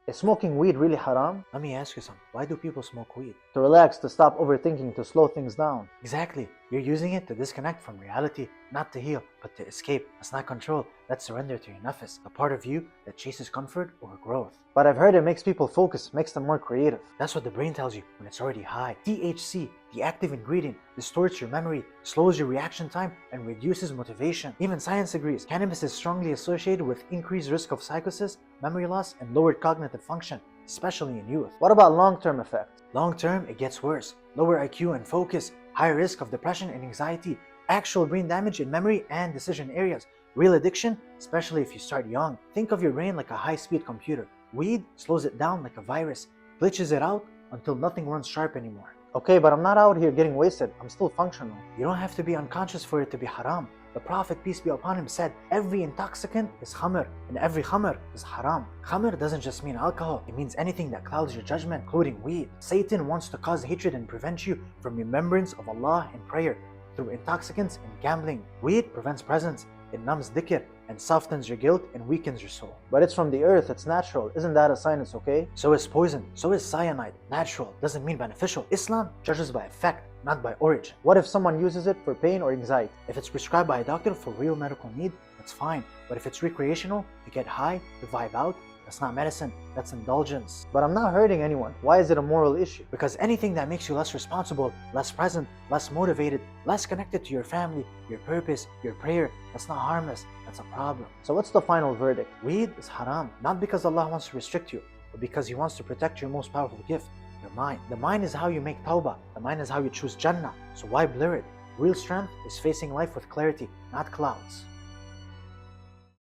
Is smoking weed really haram? Let me ask you something. Why do people smoke weed? To relax, to stop overthinking, to slow things down. Exactly. You're using it to disconnect from reality, not to heal, but to escape. That's not control. That's surrender to your nafs, the part of you that chases comfort or growth. But I've heard it makes people focus, makes them more creative. That's what the brain tells you when it's already high. THC, the active ingredient, distorts your memory, slows your reaction time, and reduces motivation. Even science agrees. Cannabis is strongly associated with increased risk of psychosis, memory loss, and lowered cognitive function, especially in youth. What about long-term effects? Long term, it gets worse. Lower IQ and focus, higher risk of depression and anxiety, actual brain damage in memory and decision areas, real addiction, especially if you start young. Think of your brain like a high-speed computer. Weed slows it down like a virus, glitches it out until nothing runs sharp anymore. Okay, but I'm not out here getting wasted. I'm still functional. You don't have to be unconscious for it to be haram. The Prophet, peace be upon him, said, every intoxicant is khamr, and every khamr is haram. Khamr doesn't just mean alcohol, it means anything that clouds your judgment, including weed. Satan wants to cause hatred and prevent you from remembrance of Allah and prayer through intoxicants and gambling. Weed prevents presence, it numbs dhikr, and softens your guilt and weakens your soul. But it's from the earth, it's natural. Isn't that a sign it's okay? So is poison, so is cyanide. Natural doesn't mean beneficial. Islam judges by effect, not by origin. What if someone uses it for pain or anxiety? If it's prescribed by a doctor for real medical need, that's fine. But if it's recreational, to get high, to vibe out, that's not medicine, that's indulgence. But I'm not hurting anyone. Why is it a moral issue? Because anything that makes you less responsible, less present, less motivated, less connected to your family, your purpose, your prayer, that's not harmless, that's a problem. So what's the final verdict? Weed is haram, not because Allah wants to restrict you, but because He wants to protect your most powerful gift, your mind. The mind is how you make tawbah, the mind is how you choose Jannah, so why blur it? Real strength is facing life with clarity, not clouds.